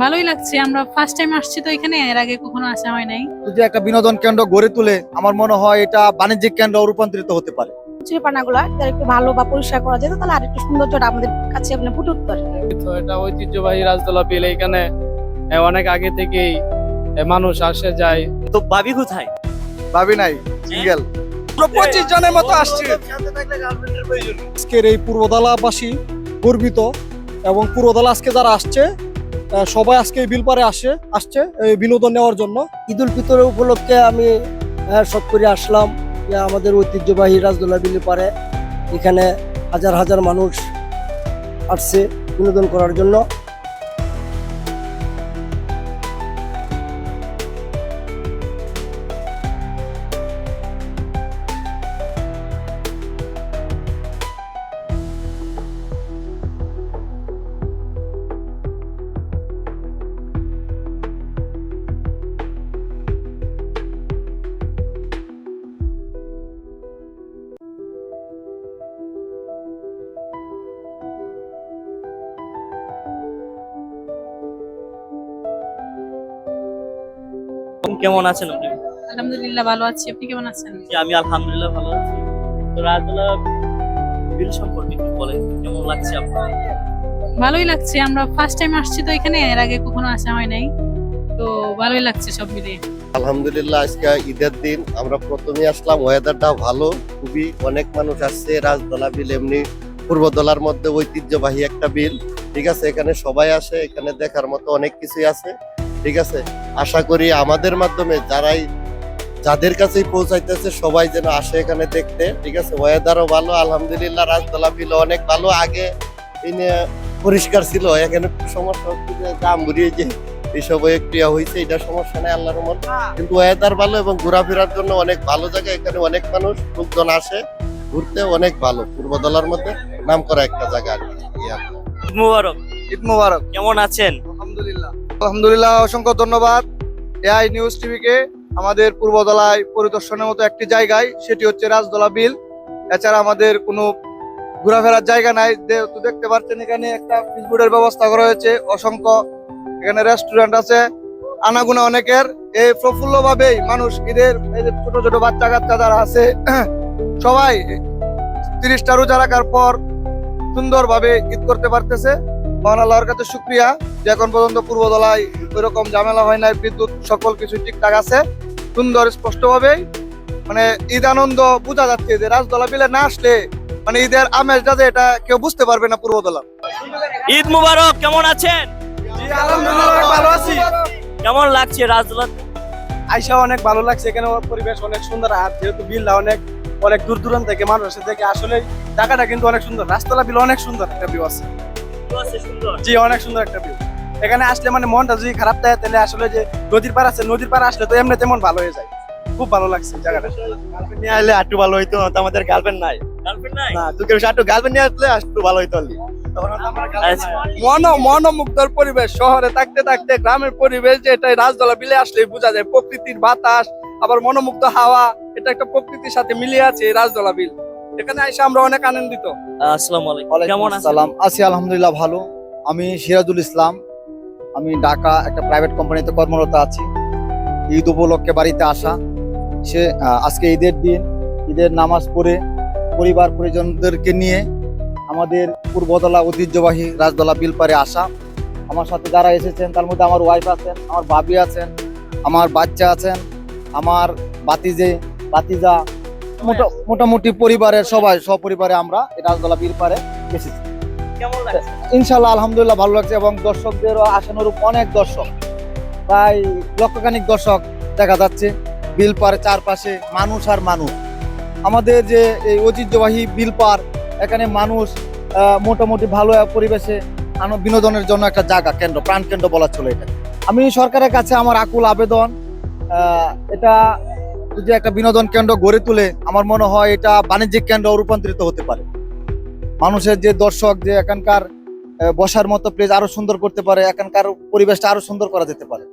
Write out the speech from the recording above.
ভালোই লাগছে, আমরা ফার্স্ট টাইম আসছি তো এখানে, এর আগে কখনো আসা হয় নাই। যদি একটা বিনোদন কেন্দ্র গড়ে তুলে আমার মনে হয় এটা বাণিজ্যিক কেন্দ্র রূপান্তরিত হতে পারে। চিড়িয়াখানাগুলো একটু ভালো বা পরিষ্কার করা যেত, তাহলে আর একটু সৌন্দর্যটা আমাদের কাছে ফুটে উঠতো। তো এটা ঐতিহ্যবাহী রাজদোলা বিল, এখানে অনেক আগে থেকেই মানুষ আসে যায়। তো ভাবি কোথায়? ভাবি নাই, সিঙ্গেল। 25 জনের মতো আসছে। আজকের এই পূর্বদলাবাসী গর্বিত, এবং পূর্বদলা আজকে যারা আসছে সবাই আজকে এই বিলপারে আসছে এই বিনোদন নেওয়ার জন্য। ঈদুল ফিতর উপলক্ষে আমি সব করে আসলাম যে আমাদের ঐতিহ্যবাহী রাজদোলা বিলের পারে এখানে হাজার হাজার মানুষ আসছে বিনোদন করার জন্য। কেমন আছেন আপনি? আলহামদুলিল্লাহ ভালো আছি, আপনি কেমন আছেন? জি, আমি আলহামদুলিল্লাহ ভালো আছি। তো রাজদোলা বিল সম্পর্কে একটু বলেন, কেমন লাগছে আপনার? ভালোই লাগছে, আমরা ফার্স্ট টাইম আসছি তো এখানে, এর আগে কখনো আসা হয় নাই, তো ভালোই লাগছে সব মিলিয়ে। আলহামদুলিল্লাহ, আজকে ঈদের দিন আমরা প্রথমে আসলাম, ওয়েদারটা ভালো খুবই, অনেক মানুষ আসছে। রাজদোলা বিল এমনি পূর্বদলার মধ্যে ঐতিহ্যবাহী একটা বিল, ঠিক আছে। এখানে সবাই আসে, এখানে দেখার মতো অনেক কিছুই আছে, ঠিক আছে। আশা করি আমাদের মাধ্যমে যাদের কাছেই পৌঁছাইতেছে সবাই যেন আসে এখানে দেখতে, ঠিক আছে। ওয়েদারও ভালো আলহামদুলিল্লাহ, রাজদোলা বিল অনেক ভালো। আগে পরিষ্কার ছিল, এখানে সমস্যা হচ্ছে যে দাম ঘুরিয়ে যে এইসব ক্রিয়া হয়েছে, এটা সমস্যা নেই আল্লাহর রহমত। কিন্তু ওয়েদার ভালো এবং ঘোরাফেরার জন্য অনেক ভালো জায়গা। এখানে অনেক মানুষ লোকজন আসে ঘুরতে, অনেক ভালো। পূর্বদলার মধ্যে নাম করা একটা জায়গা আর কি। ঈদ মুবারক। ঈদ মোবারক। কেমন আছেন? আলহামদুলিল্লাহ, অসংখ্য ধন্যবাদ এআই নিউজ টিভিকে আমাদের পূর্বদলায় পরিদর্শনের মতো একটি জায়গায়, সেটি হচ্ছে রাজদোলা বিল। এছাড়া আমাদের কোনো ঘোরাফেরার জায়গা নাই। দেখতে পাচ্ছেন এখানে একটা ফিসবুডের ব্যবস্থা করা হয়েছে, অসংখ্য এখানে রেস্টুরেন্ট আছে, আনাগুনা অনেকের। এই প্রফুল্ল ভাবেই মানুষ ঈদের, এই যে ছোট ছোট বাচ্চা কাচ্চা যারা আছে সবাই 30টা রোজা রাখার পর সুন্দরভাবে ঈদ করতে পারতেছে। মহান আল্লাহর কাছে শুকরিয়া যে এখন পর্যন্ত পূর্বদলায় ওইরকম ঝামেলা হয় নাই, বিদ্যুৎ সকল কিছু ঠিকঠাক আছে, সুন্দর স্পষ্টভাবেই মানে ঈদ আনন্দ বোঝা যাচ্ছে। যে রাজদোলা বিলে না আসলে মানে ঈদের আমেজটা যে এটা কেউ বুঝতে পারবে না পূর্বদলা। ঈদ মুবারক। কেমন আছেন? আলহামদুলিল্লাহ ভালো আছি। কেমন লাগছে রাজদোলা? আইসা অনেক ভালো লাগছে, এখানে পরিবেশ অনেক সুন্দর। আর যেহেতু বিলটা অনেক দূর দূরান্ত থেকে মানুষ আসে দেখে, আসলে জায়গাটা কিন্তু অনেক সুন্দর। রাজদোলা বিল অনেক সুন্দর একটা ভিউ আছে। সুন্দর। জি, অনেক সুন্দর একটা ভিউ। এখানে আসলে মানে মনটা যদি খারাপ থাকে তাহলে আসলে যে নদীর পার আছে, নদীর পার আসলে তো এমনিতে মন ভালো হয়ে যায়। খুব ভালো লাগছে জায়গাটা। গার্লফ্রেন্ড নিয়ে আসলে একটু ভালো হইতো, তো আমাদের গার্লফ্রেন্ড নাই। গার্লফ্রেন্ড নাই? না, তুই কেউ একটু গার্লফ্রেন্ড নিয়ে আসলে একটু ভালো হইতো। আচ্ছা। মনোমুগ্ধর পরিবেশ, শহরে থাকতে থাকতে গ্রামের পরিবেশ যে এটা রাজদোলা বিলে আসলে বোঝা যায়। প্রকৃতির বাতাস, আবার মনোমুগ্ধ হাওয়া, এটা একটা প্রকৃতির সাথে মিলিয়ে আছে এই রাজদোলা বিল। এখানে এসে আমরা অনেক আনন্দিত। আসসালামু আলাইকুম। ওয়ালাইকুম কেমন আছেন? আসসালাম। আছি আলহামদুলিল্লাহ ভালো। আমি সিরাজুল ইসলাম, আমি ঢাকা একটা প্রাইভেট কোম্পানিতে কর্মরত আছি। ঈদ উপলক্ষে বাড়িতে আসা, আজকে ঈদের দিন, ঈদের নামাজ পড়ে পরিবার পরিজনদেরকে নিয়ে আমাদের পূর্বদলা ঐতিহ্যবাহী রাজদোলা বিল পারে আসা। আমার সাথে যারা এসেছেন তার মধ্যে আমার ওয়াইফ আছেন, আমার ভাবি আছেন, আমার বাচ্চা আছেন, আমার ভাতিজা, মোটামুটি পরিবারের সবাই সপরিবারে আমরা এই রাজদোলা বিল পারে এসেছি। কেমন লাগছে? ইনশাল্লাহ আলহামদুলিল্লাহ ভালো লাগছে, এবং দর্শকদেরও আশানুরূপ অনেক দর্শক, প্রায় লক্ষখানিক দর্শক দেখা যাচ্ছে। বিল পার চারপাশে মানুষ আর মানুষ। আমাদের যে এই ঐতিহ্যবাহী বিল পার, এখানে মানুষ মোটামুটি ভালো পরিবেশে বিনোদনের জন্য একটা জায়গা, কেন্দ্র, প্রাণ কেন্দ্র বলা চলে এটা। আমি সরকারের কাছে আমার আকুল আবেদন, এটা যদি একটা বিনোদন কেন্দ্র গড়ে তুলে আমার মনে হয় এটা বাণিজ্যিক কেন্দ্র রূপান্তরিত হতে পারে। মানুষের যে দর্শক, যে এখানকার বসার মতো প্লেস আরো সুন্দর করতে পারে, এখানকার পরিবেশটা আরো সুন্দর করা যেতে পারে।